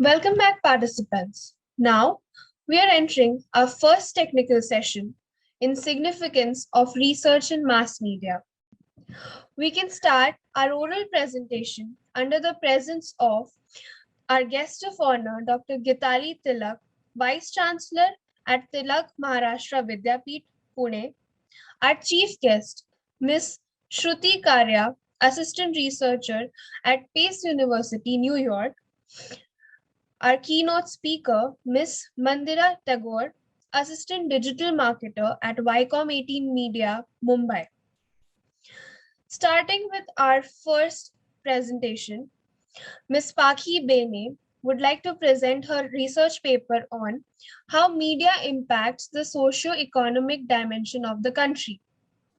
Welcome back, participants. Now, we are entering our first technical session in significance of research in mass media. We can start our oral presentation under the presence of our guest of honor, Dr. Gitali Tilak, Vice Chancellor at Tilak Maharashtra Vidyapeeth, Pune, our chief guest, Ms. Shruti Karya, Assistant Researcher at Pace University, New York, our keynote speaker, Ms. Mandira Tagore, Assistant Digital Marketer at Viacom 18 Media, Mumbai. Starting with our first presentation, Ms. Pakhi Bene would like to present her research paper on how media impacts the socio-economic dimension of the country.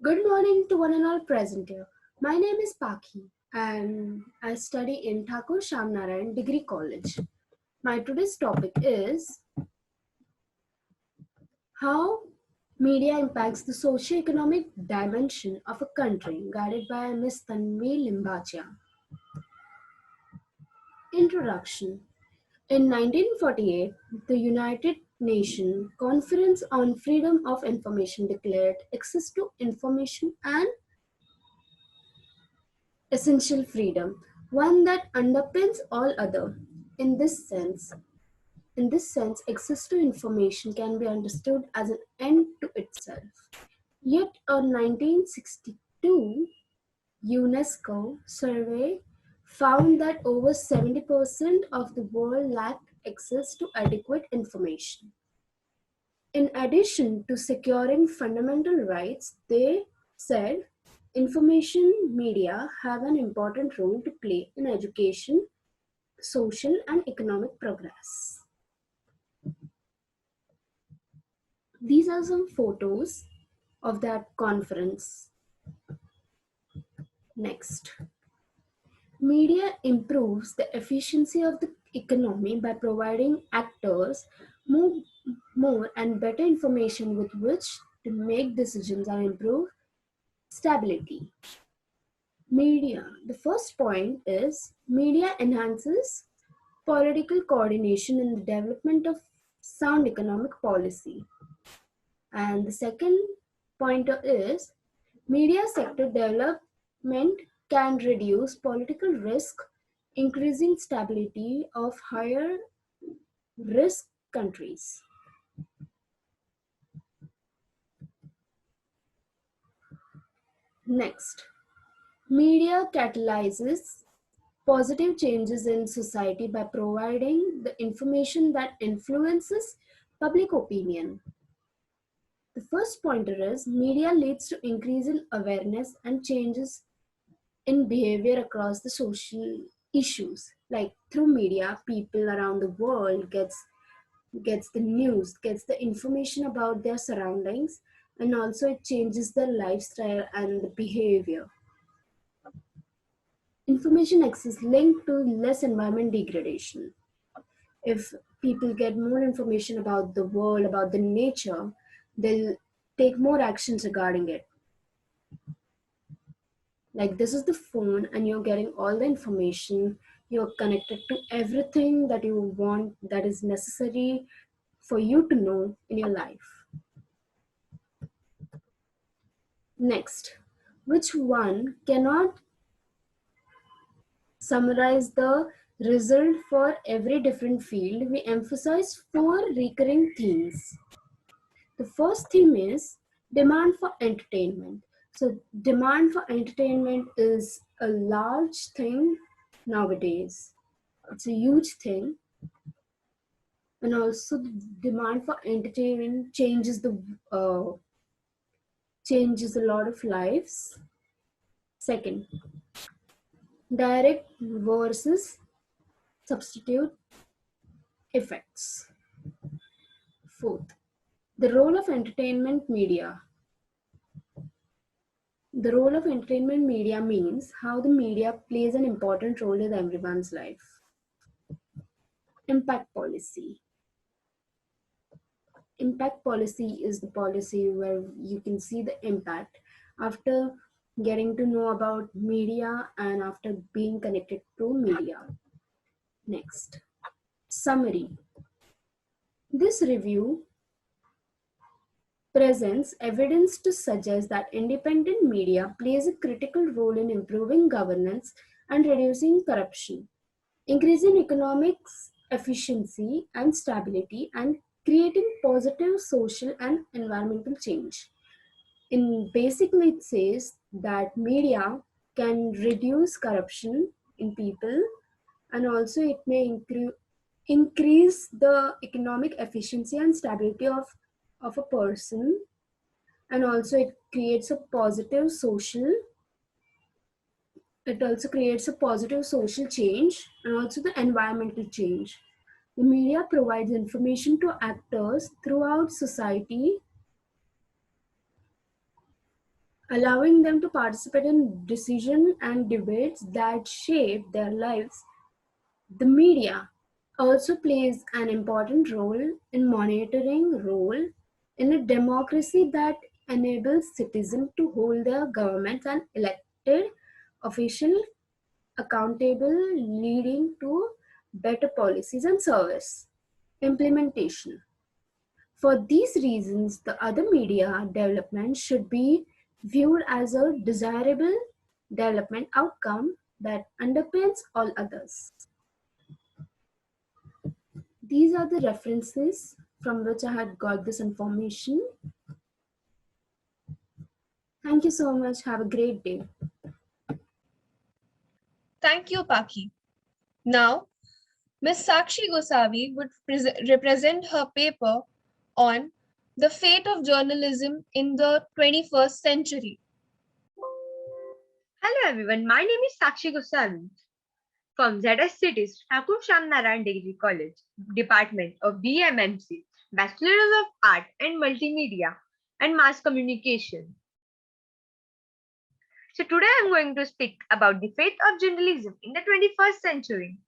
Good morning to one and all present here. My name is Pakhi and I study in Thakur Shyamnarayan Degree College. My today's topic is how media impacts the socio-economic dimension of a country, guided by Ms. Tanvi Limbachia. Introduction. In 1948, the United Nations Conference on Freedom of Information declared access to information an essential freedom, one that underpins all other. In this sense, access to information can be understood as an end to itself. Yet a 1962 UNESCO survey found that over 70% of the world lacked access to adequate information. In addition to securing fundamental rights, they said information media have an important role to play in education, social and economic progress. These are some photos of that conference. Next. Media improves the efficiency of the economy by providing actors more and better information with which to make decisions and improve stability. Media. The first point is media enhances political coordination in the development of sound economic policy. And the second pointer is media sector development can reduce political risk, increasing stability of higher risk countries. Next, media catalyzes positive changes in society by providing the information that influences public opinion. The first pointer is media leads to increase in awareness and changes in behavior across the social issues. Like through media, people around the world gets the news, gets the information about their surroundings, and also it changes their lifestyle and the behavior. Information access linked to less environment degradation. If people get more information about the world, about the nature, they'll take more actions regarding it. Like this is the phone and you're getting all the information, you're connected to everything that you want, that is necessary for you to know in your life. Next, which one cannot summarize the result for every different field? We emphasize 4 recurring themes. The first theme is demand for entertainment. So demand for entertainment is a large thing nowadays. It's a huge thing. And also the demand for entertainment changes a lot of lives. Second, direct versus substitute effects. Fourth, the role of entertainment media. The role of entertainment media means how the media plays an important role in everyone's life. Impact policy. Impact policy is the policy where you can see the impact after getting to know about media and after being connected to media. Next, Summary. This review presents evidence to suggest that independent media plays a critical role in improving governance and reducing corruption, increasing economic efficiency and stability, and creating positive social and environmental change. Basically, it says that media can reduce corruption in people, and also it may increase the economic efficiency and stability of a person, and also it also creates a positive social change and also the environmental change. The media provides information to actors throughout society, allowing them to participate in decisions and debates that shape their lives. The media also plays an important role in monitoring role in a democracy that enables citizens to hold their governments and elected officials accountable, leading to better policies and service implementation. For these reasons, the other media development should be viewed as a desirable development outcome that underpins all others. These are the references from which I had got this information. Thank you so much. Have a great day. Thank you, Paki. Now, Ms. Sakshi Gosavi would represent her paper on the fate of journalism in the 21st century. Hello everyone, my name is Sakshi Gosavi from ZSCT'S Thakur Shyamnarayan Degree College, Department of BAMMC, Bachelors of Art and Multimedia and Mass Communication. So today I am going to speak about the fate of journalism in the 21st century.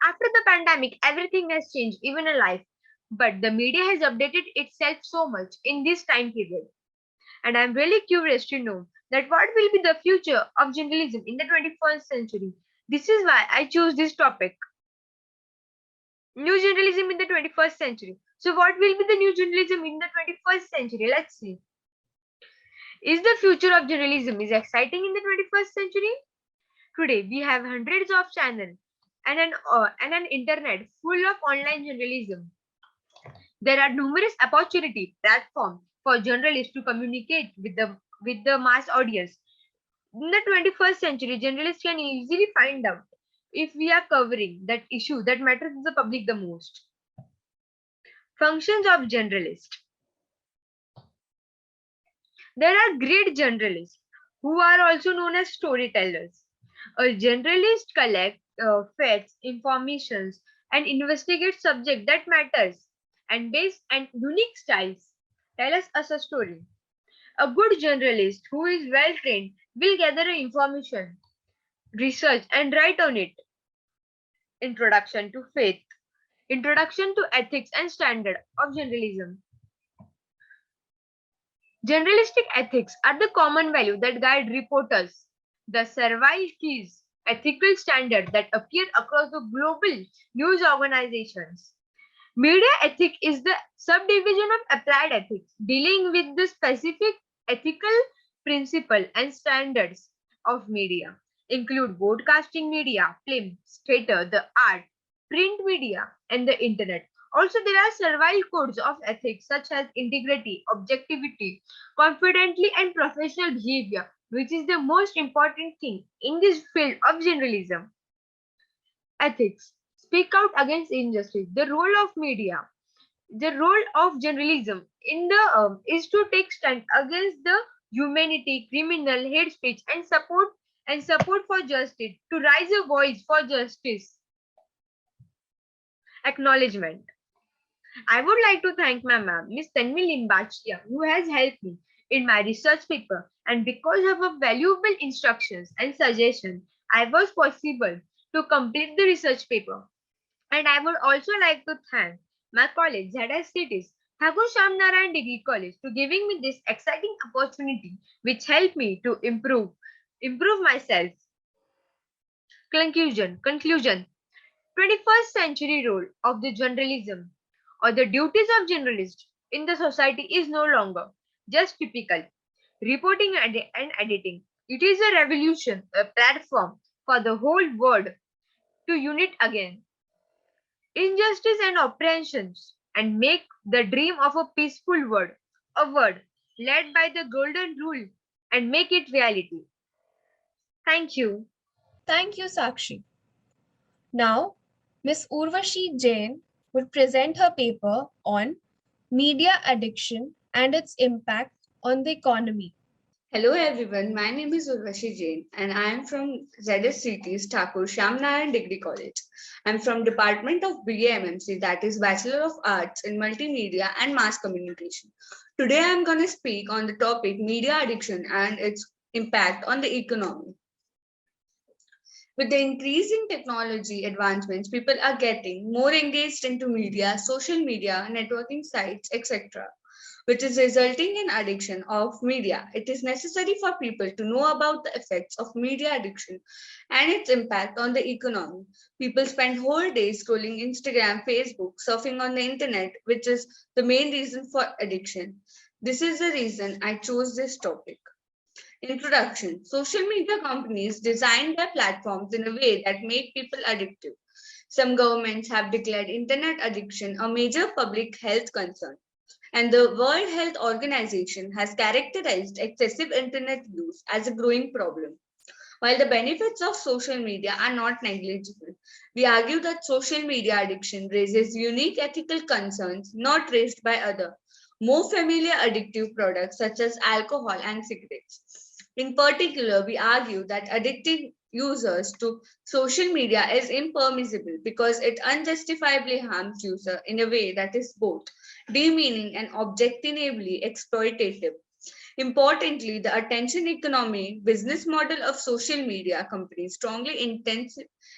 After the pandemic, everything has changed, even in life, but the media has updated itself so much in this time period. And I am really curious to know that what will be the future of journalism in the 21st century. This is why I chose this topic. New journalism in the 21st century. So what will be the new journalism in the 21st century? Let's see. Is the future of journalism is exciting in the 21st century? Today we have hundreds of channels and an internet full of online journalism. There are numerous opportunity platforms for journalists to communicate with the mass audience. In the 21st century, journalists can easily find out if we are covering that issue that matters to the public the most. Functions of journalist. There are great journalists who are also known as storytellers. A journalist collects facts, informations, and investigate subject that matters, and based on unique styles tell us a story. A good journalist who is well trained will gather information, research, and write on it. Introduction to faith. Introduction to ethics and standard of journalism. Journalistic ethics are the common value that guide reporters. The servile keys, ethical standards that appear across the global news organizations. Media ethic is the subdivision of applied ethics, dealing with the specific ethical principles and standards of media, include broadcasting media, film, theater, the art, print media, and the internet. Also, there are servile codes of ethics such as integrity, objectivity, confidently, and professional behavior, which is the most important thing in this field of journalism. Ethics. Speak out against injustice. The role of media, the role of journalism in the is to take stand against the humanity, criminal, hate speech, and support for justice. To raise a voice for justice. Acknowledgement. I would like to thank my ma'am, Miss Tanvi Limbachia, who has helped me in my research paper, and because of her valuable instructions and suggestions, I was possible to complete the research paper. And I would also like to thank my college, ZSCT'S, Thakur Shyamnarayan Degree College, to giving me this exciting opportunity, which helped me to improve myself. Conclusion. 21st century role of the journalism or the duties of journalists in the society is no longer just typical reporting and editing. It is a revolution, a platform for the whole world to unite again injustice and oppressions and make the dream of a peaceful world, a world led by the golden rule and make it reality. Thank you. Thank you, Sakshi. Now, Ms. Urvashi Jain would present her paper on media addiction and its impact on the economy. Hello everyone, my name is Urvashi Jain and I am from ZSCT'S Thakur Shyamnarayan Degree College. I am from Department of BAMMC, that is Bachelor of Arts in Multimedia and Mass Communication. Today I am going to speak on the topic media addiction and its impact on the economy. With the increasing technology advancements, people are getting more engaged into media, social media, networking sites, etc., which is resulting in addiction of media. It is necessary for people to know about the effects of media addiction and its impact on the economy. People spend whole days scrolling Instagram, Facebook, surfing on the internet, which is the main reason for addiction. This is the reason I chose this topic. Introduction. Social media companies design their platforms in a way that make people addictive. Some governments have declared internet addiction a major public health concern, and the World Health Organization has characterized excessive internet use as a growing problem. While the benefits of social media are not negligible, we argue that social media addiction raises unique ethical concerns not raised by other, more familiar addictive products such as alcohol and cigarettes. In particular, we argue that addicting users to social media is impermissible because it unjustifiably harms users in a way that is both demeaning and objectively exploitative. Importantly, the attention economy business model of social media companies strongly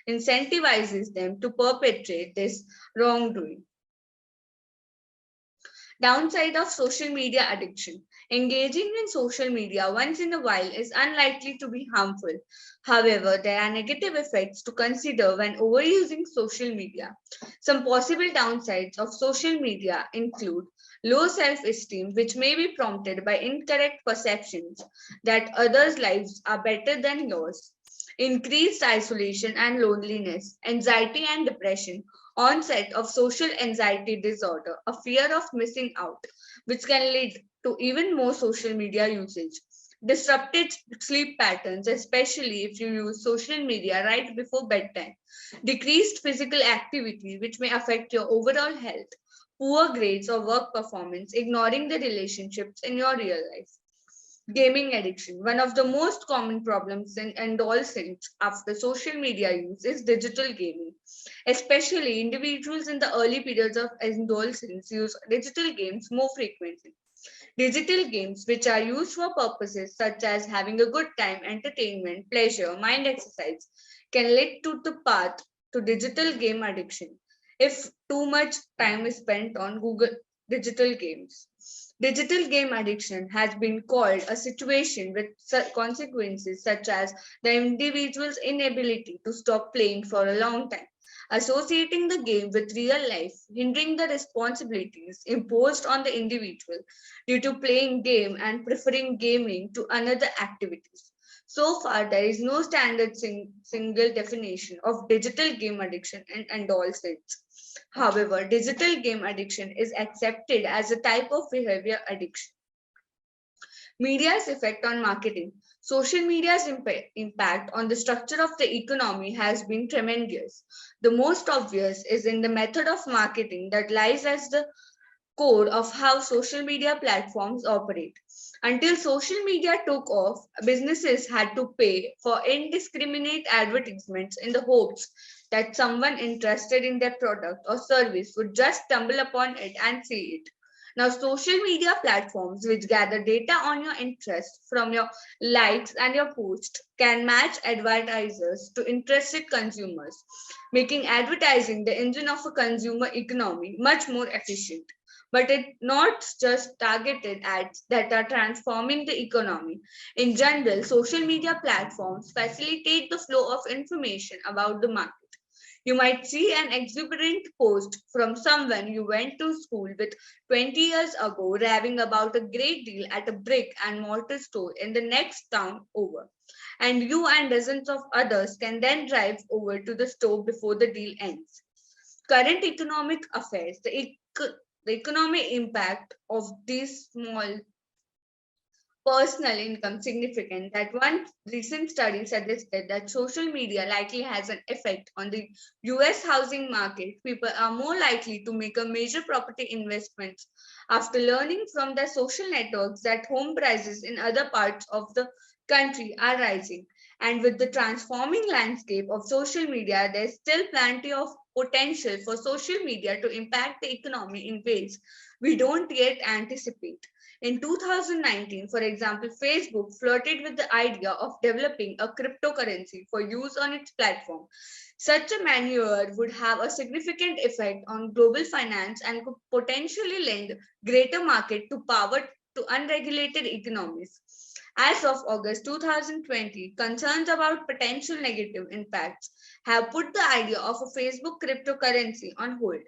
incentivizes them to perpetrate this wrongdoing. Downside of social media addiction. Engaging in social media once in a while is unlikely to be harmful. However, there are negative effects to consider when overusing social media. Some possible downsides of social media include low self-esteem, which may be prompted by incorrect perceptions that others' lives are better than yours, increased isolation and loneliness, anxiety and depression, onset of social anxiety disorder, a fear of missing out, which can lead to even more social media usage. Disrupted sleep patterns, especially if you use social media right before bedtime. Decreased physical activity, which may affect your overall health. Poor grades or work performance, ignoring the relationships in your real life. Gaming addiction. One of the most common problems in adolescents after social media use is digital gaming. Especially individuals in the early periods of adolescence use digital games more frequently. Digital games, which are used for purposes such as having a good time, entertainment, pleasure, mind exercise, can lead to the path to digital game addiction if too much time is spent on Google digital games. Digital game addiction has been called a situation with consequences such as the individual's inability to stop playing for a long time, associating the game with real life, hindering the responsibilities imposed on the individual due to playing game and preferring gaming to another activities. So far, there is no standard single definition of digital game addiction in adolescents. However, digital game addiction is accepted as a type of behavior addiction. Media's effect on marketing. Social media's impact on the structure of the economy has been tremendous. The most obvious is in the method of marketing that lies as the core of how social media platforms operate. Until social media took off, businesses had to pay for indiscriminate advertisements in the hopes that someone interested in their product or service would just stumble upon it and see it. Now, social media platforms, which gather data on your interests from your likes and your posts, can match advertisers to interested consumers, making advertising the engine of a consumer economy much more efficient. But it's not just targeted ads that are transforming the economy. In general, social media platforms facilitate the flow of information about the market. You might see an exuberant post from someone you went to school with 20 years ago raving about a great deal at a brick and mortar store in the next town over. And you and dozens of others can then drive over to the store before the deal ends. Current economic affairs, the economic impact of these small personal income significant that one recent study suggested that social media likely has an effect on the US housing market. People are more likely to make a major property investments after learning from their social networks that home prices in other parts of the country are rising. And with the transforming landscape of social media, there's still plenty of potential for social media to impact the economy in ways we don't yet anticipate. In 2019, for example, Facebook flirted with the idea of developing a cryptocurrency for use on its platform. Such a maneuver would have a significant effect on global finance and could potentially lend greater market to power to unregulated economies. As of August 2020, concerns about potential negative impacts have put the idea of a Facebook cryptocurrency on hold.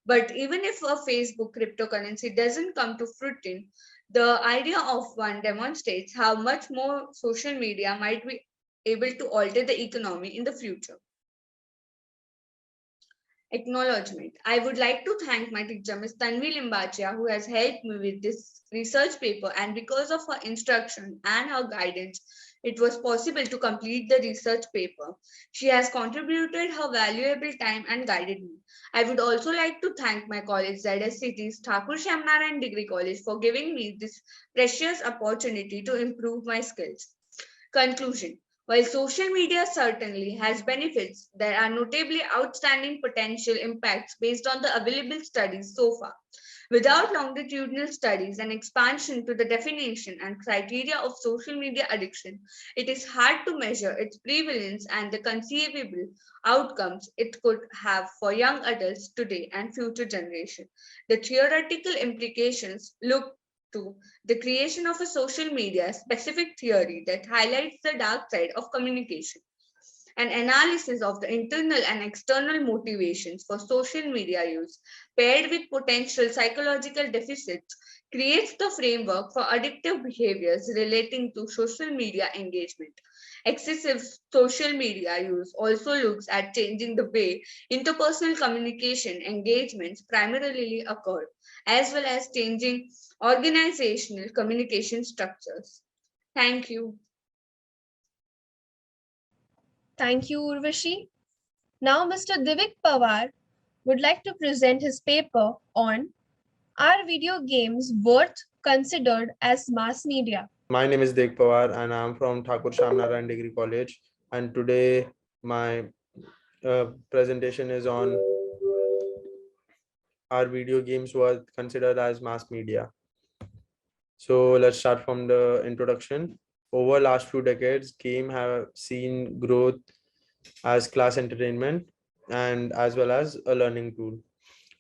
But even if a Facebook cryptocurrency doesn't come to fruition, the idea of one demonstrates how much more social media might be able to alter the economy in the future. Acknowledgement. I would like to thank my teacher, Ms. Tanvi Limbachia, who has helped me with this research paper, and because of her instruction and her guidance, it was possible to complete the research paper. She has contributed her valuable time and guided me. I would also like to thank my college, ZSCT'S Thakur Shyamnarayan Degree College, for giving me this precious opportunity to improve my skills. Conclusion. While social media certainly has benefits, there are notably outstanding potential impacts based on the available studies so far. Without longitudinal studies and expansion to the definition and criteria of social media addiction, it is hard to measure its prevalence and the conceivable outcomes it could have for young adults today and future generations. The theoretical implications look to the creation of a social media specific theory that highlights the dark side of communication. An analysis of the internal and external motivations for social media use, paired with potential psychological deficits, creates the framework for addictive behaviors relating to social media engagement. Excessive social media use also looks at changing the way interpersonal communication engagements primarily occur, as well as changing organizational communication structures. Thank you. Thank you, Urvashi. Now, Mr. Divik Pawar would like to present his paper on Are video games worth considered as mass media? My name is Divik Pawar and I am from Thakur Shyamnarayan Degree College. And today my presentation is on Are video games worth considered as mass media? So let's start from the introduction. Over last few decades, games have seen growth as class entertainment and as well as a learning tool.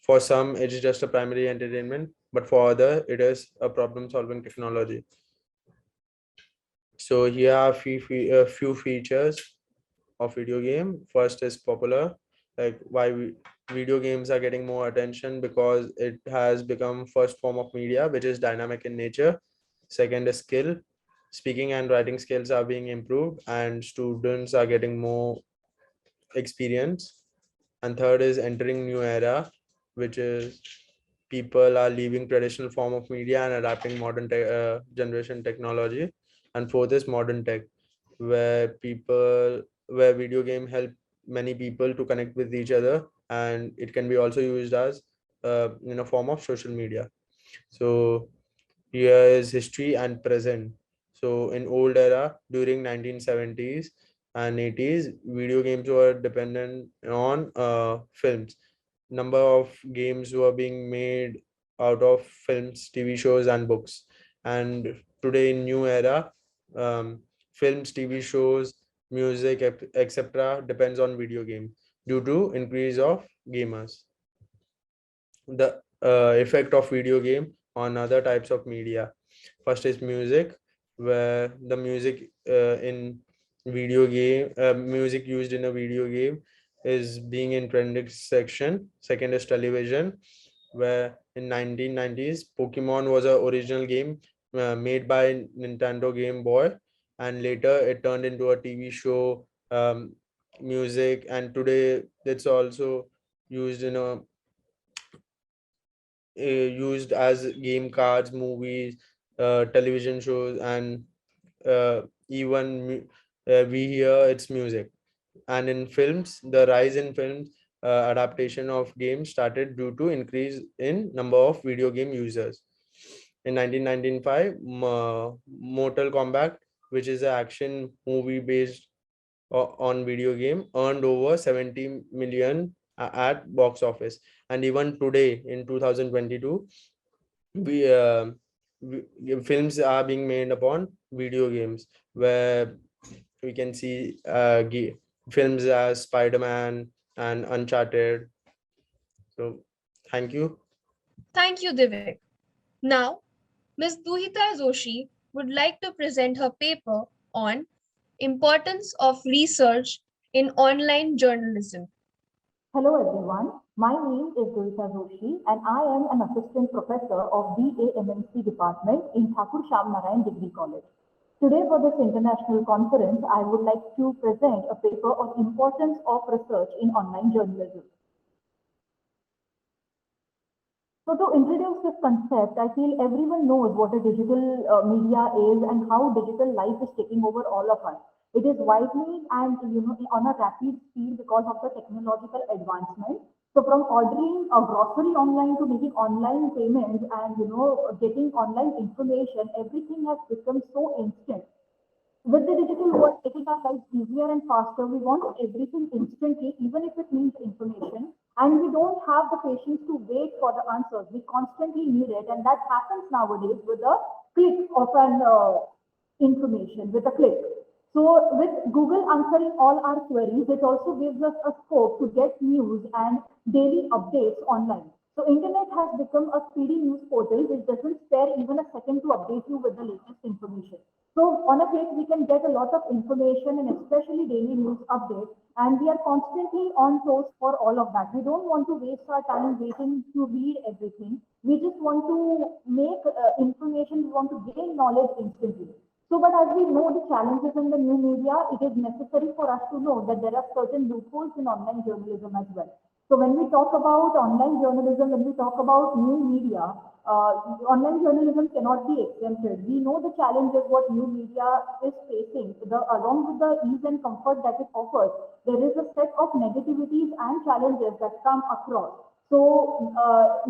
For some, it is just a primary entertainment, but for others, it is a problem-solving technology. So here are a few features of video game. First is popular, like why video games are getting more attention because it has become first form of media which is dynamic in nature. Second is skill. Speaking and writing skills are being improved and students are getting more experience. And third is entering new era, which is people are leaving traditional form of media and adapting modern generation technology. And fourth is modern tech, where video game help many people to connect with each other, and it can be also used as in a form of social media. So here is history and present. So in old era, during 1970s and 80s, video games were dependent on films. Number of games were being made out of films, TV shows, and books. And today in new era, films, TV shows, music, etc. depends on video game due to increase of gamers. The effect of video game on other types of media. First is music, where the music in video game, music used in a video game is being in trending section. Second is television, where in 1990s, Pokemon was an original game made by Nintendo Game Boy, and later it turned into a TV show, music, and today it's also used in a used as game cards, movies, television shows, and we hear its music. And in films, the rise in films adaptation of games started due to increase in number of video game users. In 1995, Mortal Kombat, which is an action movie based on video game, earned over 70 million at box office. And even today in 2022, we, films are being made upon video games, where we can see films as Spider-Man and Uncharted. So thank you. Thank you, Divik. Now, Ms. Duhita Joshi would like to present her paper on importance of research in online journalism. Hello everyone, my name is Duhita Joshi and I am an assistant professor of BAMMC department in Thakur Shyamnarayan Degree College. Today for this international conference, I would like to present a paper on importance of research in online journalism. So to introduce this concept, I feel everyone knows what a digital media is and how digital life is taking over all of us. It is widely and on a rapid speed because of the technological advancement. So from ordering a grocery online to making online payments and getting online information, everything has become so instant. With the digital world making our lives easier and faster, we want everything instantly, even if it means information. And we don't have the patience to wait for the answers. We constantly need it, and that happens nowadays with a click of an information, with a click. So with Google answering all our queries, it also gives us a scope to get news and daily updates online. So internet has become a speedy news portal which doesn't spare even a second to update you with the latest information. So on a click, we can get a lot of information and especially daily news updates. And we are constantly on toes for all of that. We don't want to waste our time waiting to read everything. We just want to make information, we want to gain knowledge instantly. So, but as we know the challenges in the new media, it is necessary for us to know that there are certain loopholes in online journalism as well. So when we talk about online journalism, when we talk about new media, online journalism cannot be exempted. We know the challenges what new media is facing. Along with the ease and comfort that it offers, there is a set of negativities and challenges that come across. So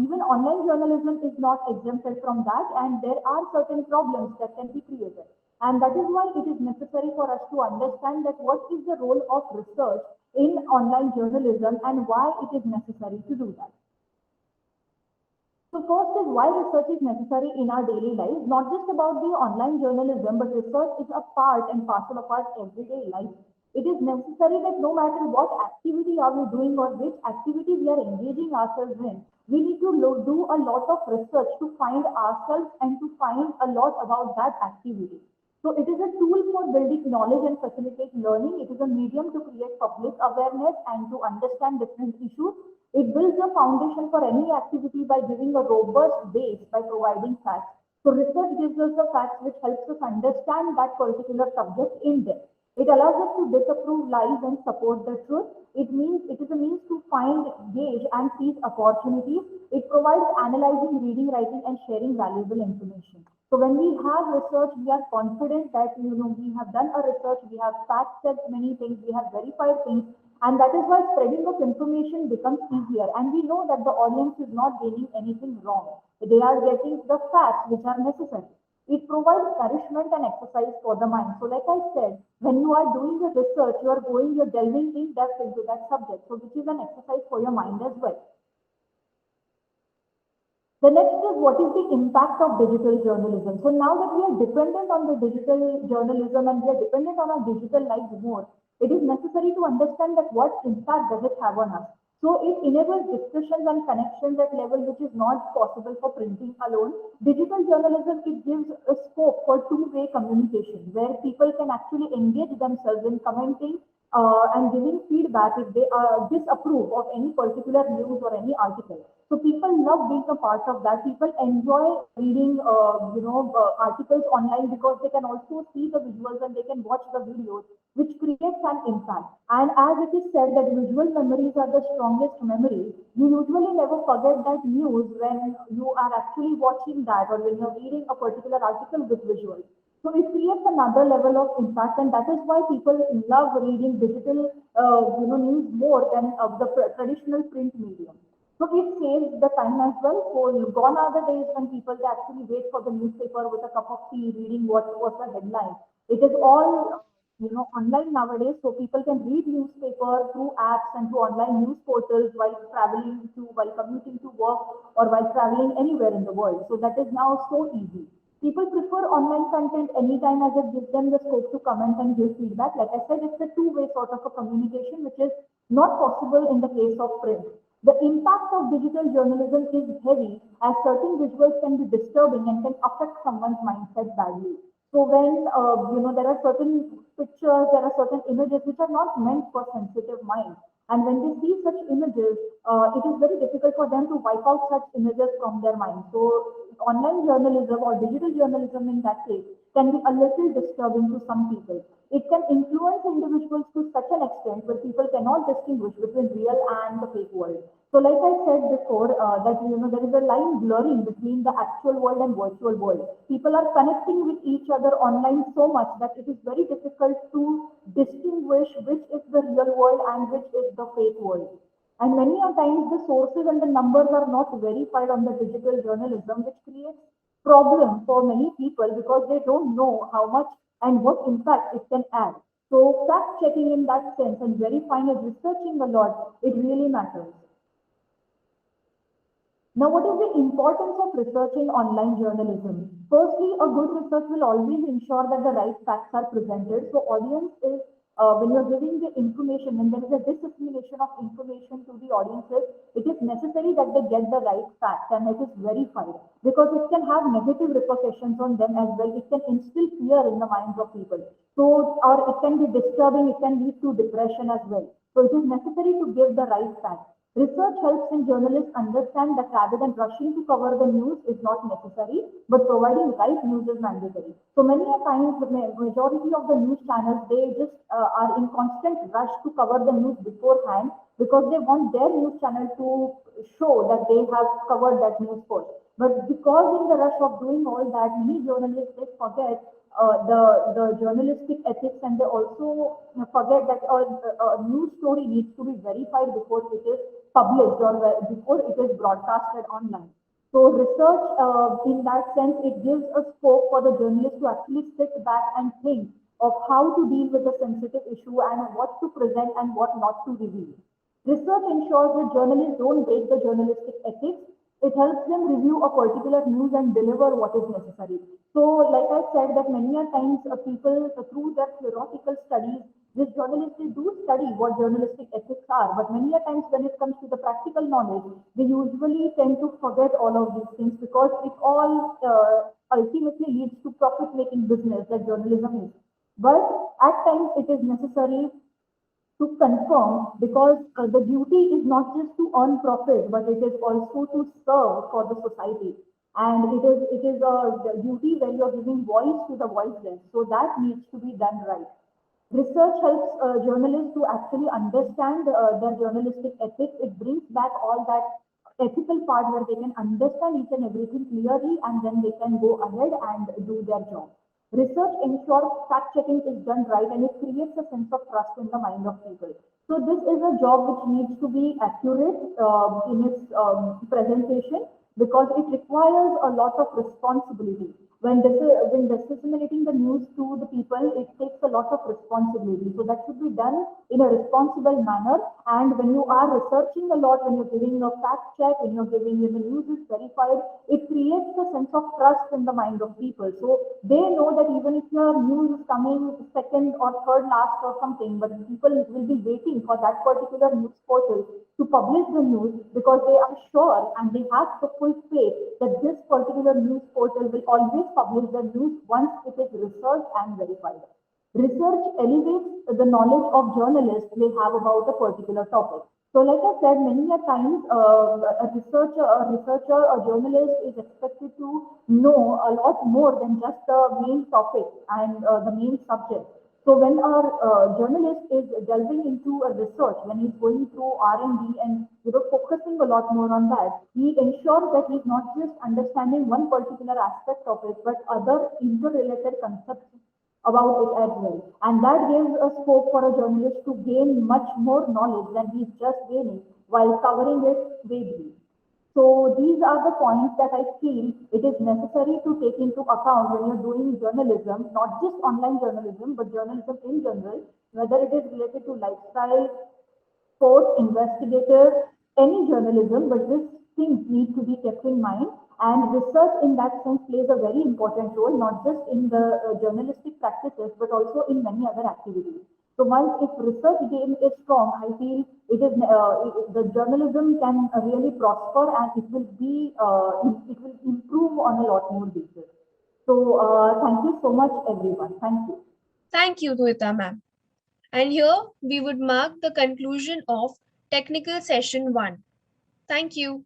even online journalism is not exempted from that, and there are certain problems that can be created. And that is why it is necessary for us to understand that what is the role of research in online journalism and why it is necessary to do that. So first is why research is necessary in our daily lives, not just about the online journalism, but research is a part and parcel of our everyday life. It is necessary that no matter what activity are we doing or which activity we are engaging ourselves in, we need to do a lot of research to find ourselves and to find a lot about that activity. So it is a tool for building knowledge and facilitate learning. It is a medium to create public awareness and to understand different issues. It builds a foundation for any activity by giving a robust base by providing facts. So research gives us the facts which helps us understand that particular subject in depth. It allows us to disapprove lies and support the truth. It is a means to find, gauge, and seize opportunities. It provides analyzing, reading, writing, and sharing valuable information. So when we have research, we are confident that we have done a research, we have fact-checked many things, we have verified things, and that is why spreading of information becomes easier. And we know that the audience is not gaining anything wrong. They are getting the facts which are necessary. It provides nourishment and exercise for the mind. So like I said, when you are doing the research, you're delving in depth into that subject. So which is an exercise for your mind as well. The next is what is the impact of digital journalism. So now that we are dependent on the digital journalism and we are dependent on our digital lives more, it is necessary to understand that what impact does it have on us. So it enables discussions and connections at level which is not possible for printing alone. Digital journalism, it gives a scope for two-way communication where people can actually engage themselves in commenting, and giving feedback if they disapprove of any particular news or any article. So people love being a part of that. People enjoy reading, articles online because they can also see the visuals and they can watch the videos, which creates an impact. And as it is said that visual memories are the strongest memories, you usually never forget that news when you are actually watching that or when you're reading a particular article with visuals. So it creates another level of impact, and that is why people love reading digital, news more than the traditional print medium. So it saves the time as well. So gone are the days when people actually wait for the newspaper with a cup of tea, reading what was the headline. It is all online nowadays, so people can read newspaper through apps and through online news portals while commuting to work or while traveling anywhere in the world. So that is now so easy. People prefer online content anytime as it gives them the scope to comment and give feedback. Like I said, it's a two-way sort of a communication, which is not possible in the case of print. The impact of digital journalism is heavy, as certain visuals can be disturbing and can affect someone's mindset badly. So when there are certain pictures, there are certain images which are not meant for sensitive minds, and when they see such images, it is very difficult for them to wipe out such images from their mind. So online journalism or digital journalism in that case can be a little disturbing to some people. It can influence individuals to such an extent where people cannot distinguish between real and the fake world. So, like I said before, that there is a line blurring between the actual world and virtual world. People are connecting with each other online so much that it is very difficult to distinguish which is the real world and which is the fake world. And many a times the sources and the numbers are not verified on the digital journalism, which creates problem for many people because they don't know how much and what impact it can add. So fact checking in that sense and verifying and researching a lot, it really matters. Now, what is the importance of researching online journalism? Firstly, a good research will always ensure that the right facts are presented. So, audience is when you're giving the information, when there is a dissemination of information to the audiences, it is necessary that they get the right facts and it is verified because it can have negative repercussions on them as well. It can instill fear in the minds of people. So, or it can be disturbing, it can lead to depression as well. So, it is necessary to give the right facts. Research helps in journalists understand that rather than rushing to cover the news is not necessary, but providing right news is mandatory. So many a times, the majority of the news channels, they just are in constant rush to cover the news beforehand because they want their news channel to show that they have covered that news first. But because in the rush of doing all that, many journalists, they forget the journalistic ethics, and they also forget that a news story needs to be verified before it is published or before it is broadcasted online. So research, in that sense, it gives a scope for the journalist to actually sit back and think of how to deal with a sensitive issue and what to present and what not to reveal. Research ensures that journalists don't break the journalistic ethics. It helps them review a particular news and deliver what is necessary. So, like I said, that many a times people, through their theoretical studies, these journalists, they do study what journalistic ethics are, but many a times when it comes to the practical knowledge, they usually tend to forget all of these things because it all ultimately leads to profit-making business that journalism is. But at times it is necessary to confirm because the duty is not just to earn profit, but it is also to serve for the society. And it is a duty where you're giving voice to the voiceless. So that needs to be done right. Research helps journalists to actually understand their journalistic ethics. It brings back all that ethical part where they can understand each and everything clearly and then they can go ahead and do their job. Research ensures fact checking is done right and it creates a sense of trust in the mind of people. So this is a job which needs to be accurate in its presentation because it requires a lot of responsibility. When disseminating the news to the people, it takes a lot of responsibility. So that should be done in a responsible manner. And when you are researching a lot, when you're giving a fact check, when you're giving when the news is verified, it creates a sense of trust in the mind of people. So they know that even if your news is coming second or third last or something, but people will be waiting for that particular news portal to publish the news because they are sure and they have the full faith that this particular news portal will always publish the news once it is researched and verified. Research elevates the knowledge of journalists they have about a particular topic. So, like I said, many a times a journalist is expected to know a lot more than just the main topic and the main subject. So, when our journalist is delving into a research, when he's going through R&D and focusing a lot more on that, he ensures that he's not just understanding one particular aspect of it, but other interrelated concepts about it as well. And that gives a scope for a journalist to gain much more knowledge than he's just gaining while covering it vaguely. So these are the points that I feel it is necessary to take into account when you're doing journalism, not just online journalism, but journalism in general, whether it is related to lifestyle, sports, investigative, any journalism, but these things need to be kept in mind. And research in that sense plays a very important role, not just in the journalistic practices, but also in many other activities. So once if research game is strong, I feel the journalism can really prosper and it will improve on a lot more basis. So thank you so much, everyone. Thank you. Thank you, Duita ma'am. And here we would mark the conclusion of technical session 1. Thank you.